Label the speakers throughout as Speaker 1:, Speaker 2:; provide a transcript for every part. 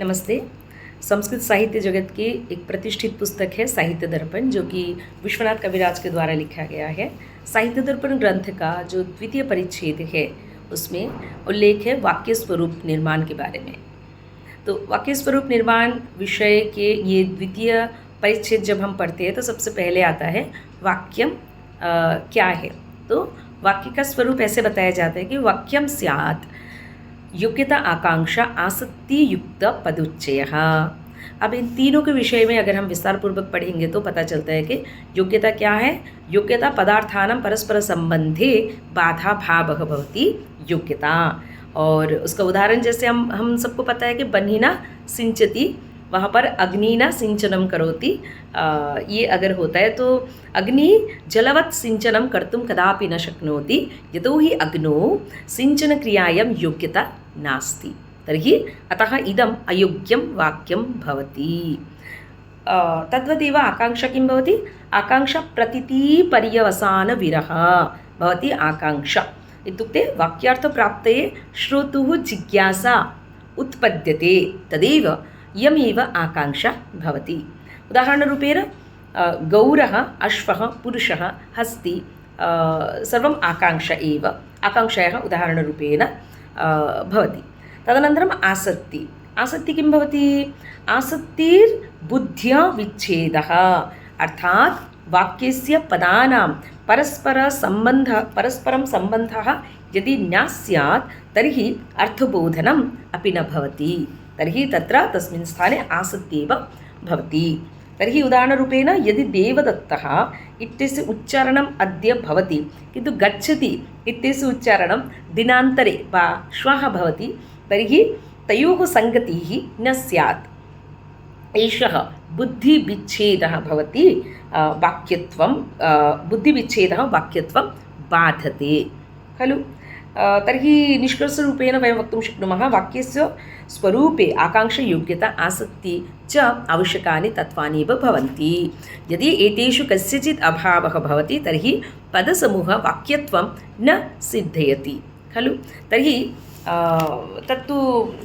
Speaker 1: नमस्ते। संस्कृत साहित्य जगत की एक प्रतिष्ठित पुस्तक है साहित्य दर्पण, जो कि विश्वनाथ कविराज के द्वारा लिखा गया है। साहित्य दर्पण ग्रंथ का जो द्वितीय परिच्छेद है, उसमें उल्लेख है वाक्य स्वरूप निर्माण के बारे में। तो वाक्य स्वरूप निर्माण विषय के ये द्वितीय परिच्छेद जब हम पढ़ते हैं तो सबसे पहले आता है वाक्यम क्या है। तो वाक्य का स्वरूप ऐसे बताया जाता है कि वाक्यम स्यात् योग्यता, आकांक्षा, आसक्ति युक्त पदुच्चयः। अब इन तीनों के विषय में अगर हम विस्तार पूर्वक पढ़ेंगे तो पता चलता है कि योग्यता क्या है। योग्यता पदार्थानां परस्पर संबंधे बाधा भावः भवति योग्यता। और उसका उदाहरण जैसे हम सबको पता है कि बन्हिना सिंचति, वहाँ पर अग्निना सिंचनम करोति। ये अगर होता है तो अग्नि जलवत् सिंचनम कर्तुं कदापि न शक्नोति, यतोहि अग्नौ सिंचनक्रियायां योग्यता नास्ति। तर्हि अतः इदम् अयोग्यं वाक्यं भवति। तद्वदेव आकांक्षा किं भवति? आकांक्षा प्रतितिपर्यवसानविरह भवति आकांक्षा। इत्युक्ते वाक्यार्थप्राप्तये श्रोतुः जिज्ञासा उत्पद्यते, तदेव यमेव आकांक्षा भवति। उदाहरणरूपेण गौरः, अश्वः, पुरुषः, हस्ति सर्वम् आकांक्षा एव। आकांक्षायाः उदाहरणरूपेण भवति। तदनन्तरम् आसक्ति। आसक्ति किं भवति? आसक्तिर्बुद्ध्या विच्छेदः, अर्थात् वाक्यस्य पदानां परस्परं सम्बन्धः यदि न स्यात् तर्हि अर्थबोधनम् अपि न भवति। तर्हि तत्र तस्मिन् स्थाने आसक्ति एव भवति। तर्हि उदाहरणरूपेण यदि देवदत्तः इत्यस्य उच्चारणम् अद्य भवति, किन्तु गच्छति इत्यस्य उच्चारणं दिनान्तरे वा श्वः भवति, तर्हि तयोः सङ्गतिः न स्यात्। एषः बुद्धिविच्छेदः भवति, वाक्यत्वं बुद्धिविच्छेदः वाक्यत्वं बाधते खलु। तर्हि निष्कर्षरूपेण वयं वक्तुं शक्नुमः वाक्यस्य स्वरूपे आकांक्षा, योग्यता, आसक्ति च आवश्यकानि तत्त्वानि एव भवन्ति। यदि एतेषु कस्यचित् अभावः भवति तर्हि पदसमूहः वाक्यत्वं न सिद्धयति खलु। तर्हि तत्तु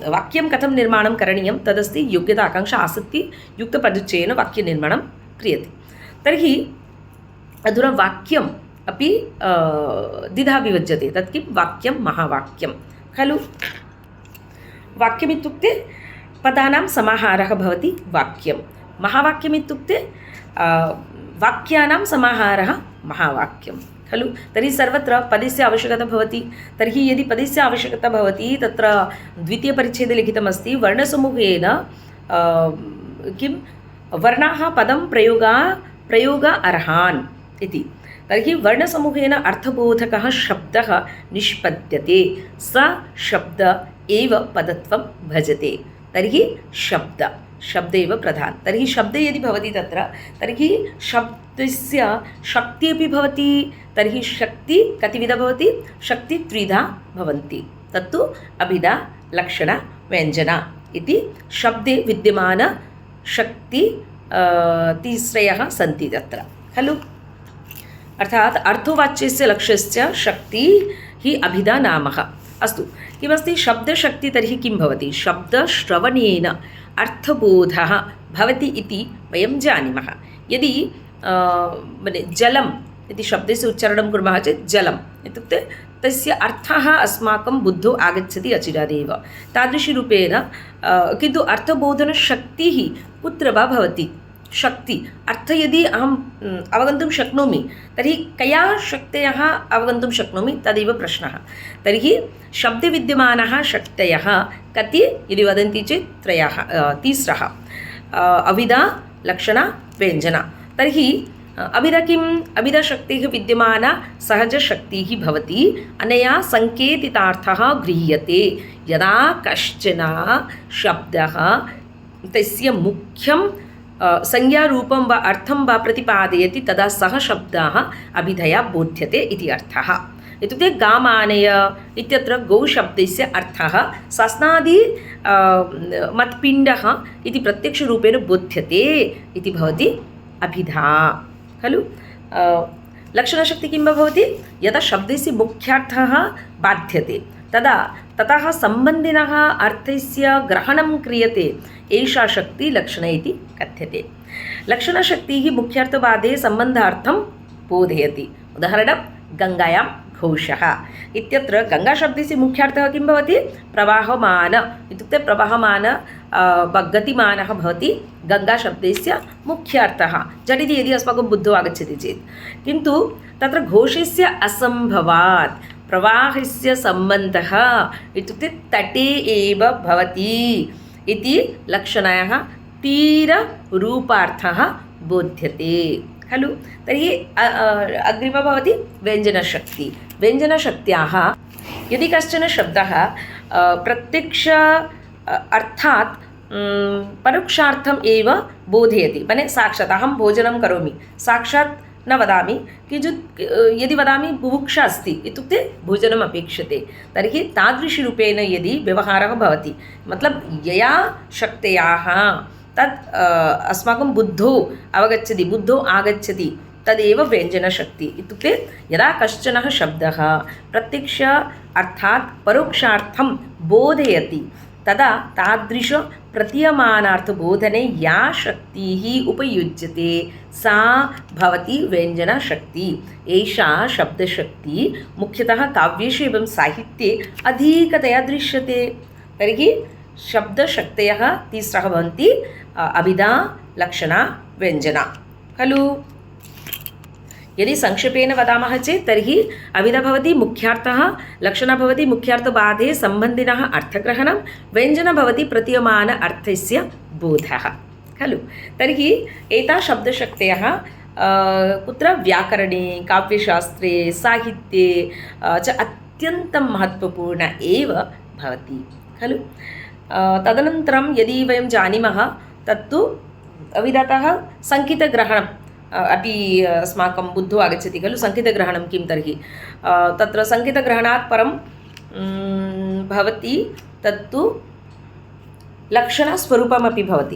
Speaker 1: वाक्यं कथं निर्माणं करणीयं तदस्ति योग्यता, आकांक्षा, आसक्ति युक्तपदुच्चयेन वाक्यनिर्माणं क्रियते। तर्हि अधुना वाक्यम् अपि द्विधा विभज्यते। तत् किं? वाक्यं, महावाक्यं खलु। वाक्यमित्युक्ते पदानां समाहारः भवति वाक्यं। महावाक्यमित्युक्ते वाक्यानां समाहारः महावाक्यं खलु। तर्हि सर्वत्र पदस्य आवश्यकता भवति। तर्हि यदि पदस्य आवश्यकता भवति, तत्र द्वितीयपरिच्छेदे लिखितमस्ति वर्णसमूहेन किं वर्णाः पदं प्रयोग अर्हान् इति। तर्हि वर्णसमूहेन अर्थबोधकः शब्दः निष्पद्यते, स शब्द एव पदत्वं भजते। तर्हि शब्द एव प्रधान। तर्हि शब्दे यदि भवति तत्र, तर्हि शब्दस्य शक्ति अपि भवति। तर्हि शक्ति कतिविधा भवति? शक्ति त्रिधा भवन्ति। तत्तु अभिधा, लक्षणा, व्यञ्जना इति शब्दे विद्यमान शक्ति तिस्रयः सन्ति तत्र खलु। अर्थात् अर्थवाच्यस्य लक्ष्यस्य शक्ति हि अभिधा नामः। अस्तु, किमस्ति शब्दशक्ति? तर्हि किं भवति? शब्दश्रवणेन अर्थबोधः भवति इति वयं जानीमः। यदि जलम् इति शब्दस्य उच्चारणं कुर्मः चेत् जलम् इत्युक्ते तस्य अर्थः अस्माकं बुद्धौ आगच्छति अचिरादेव। तादृशरूपेण किन्तु अर्थबोधनशक्तिः कुत्र वा भवति? शक्ति अर्थ यदि अहम् अवगन्तुं शक्नोमि तर्हि कया शक्तयः अवगन्तुं शक्नोमि तदेव प्रश्नः। तर्हि शब्दे विद्यमानाः शक्तयः कति यदि वदन्ति चेत् तिस्रः अभिधा, लक्षणा, व्यञ्जना। तर्हि अभिधा किम्? अभिधाशक्तिः विद्यमाना सहजशक्तिः भवति। अनया सङ्केतितार्थः गृह्यते। यदा कश्चन शब्दः तस्य मुख्यं संज्ञारूपं वा अर्थं वा प्रतिपादयति, तदा सः शब्दः अभिधया बोध्यते इति अर्थः। इत्युक्ते गामानय इत्यत्र गौशब्दस्य अर्थः सस्नादि मत्पिण्डः इति प्रत्यक्षरूपेण बोध्यते इति भवति अभिधा खलु। लक्षणशक्ति किं भवति? यदा शब्दस्य मुख्यार्थः बाध्यते तदा ततः सम्बन्धिनः अर्थस्य ग्रहणं क्रियते एषा शक्ति लक्षण इति कथ्यते। लक्षणशक्तिः मुख्यार्थवादे सम्बन्धार्थं बोधयति। उदाहरणं गङ्गायां घोषः इत्यत्र गङ्गाशब्दस्य मुख्यार्थः किं भवति? प्रवाहमान इत्युक्ते प्रवाहमान गतिमानः भवति गङ्गाशब्दस्य मुख्यार्थः झटिति यदि अस्माकं बुद्धौ आगच्छति चेत्। किन्तु तत्र घोषस्य असम्भवात् प्रवाहस्य सम्बन्धः इत्युक्ते तटे एव भवति इति लक्षणः तीररूपार्थः बोध्यते खलु। तर्हि अग्रिमः भवति व्यञ्जनशक्ति। व्यञ्जनशक्त्याः यदि कश्चन शब्दः प्रत्यक्ष अर्थात् परोक्षार्थम् एव बोधयति, माने साक्षात् अहं भोजनं करोमि साक्षात् न वदामि, किञ्चित् यदि वदामि बुभुक्षा अस्ति इत्युक्ते भोजनम् अपेक्षते, तर्हि तादृशरूपेण यदि व्यवहारः भवति, मतलब यया शक्त्याः तत् अस्माकं बुद्धौ अवगच्छति, बुद्धौ आगच्छति, तदेव व्यञ्जनशक्ति। इत्युक्ते यदा कश्चन शब्दः प्रत्यक्ष अर्थात् परोक्षार्थं बोधयति तदा तादृश प्रतीयमानार्थबोधने या शक्तिः उपयुज्यते सा भवति व्यञ्जनशक्ति। एषा शब्दशक्ति मुख्यतः काव्येषु एवं साहित्ये अधिकतया दृश्यते। तर्हि शब्दशक्तयः तिस्रः भवन्ति, अभिधा, लक्षणा, व्यञ्जना खलु। यदि संक्षेपेण वदामः चेत् तर्हि अभिधा भवति मुख्यार्थः, लक्षणा भवति मुख्यार्थबाधे सम्बन्धिनः अर्थग्रहणं, व्यञ्जना भवति प्रतीयमान अर्थस्य बोधः खलु। तर्हि एताः शब्दशक्तयः कुत्र व्याकरणे, काव्यशास्त्रे, साहित्ये च अत्यन्तं महत्त्वपूर्ण एव भवति खलु। तदनन्तरं यदि वयं जानीमः तत्तु अविधतः सङ्केतग्रहणम् अपि अस्माकं बुद्धौ आगच्छति खलु। सङ्केतग्रहणं किं तर्हि? तत्र सङ्केतग्रहणात् परं भवति तत्तु लक्षणस्वरूपमपि भवति।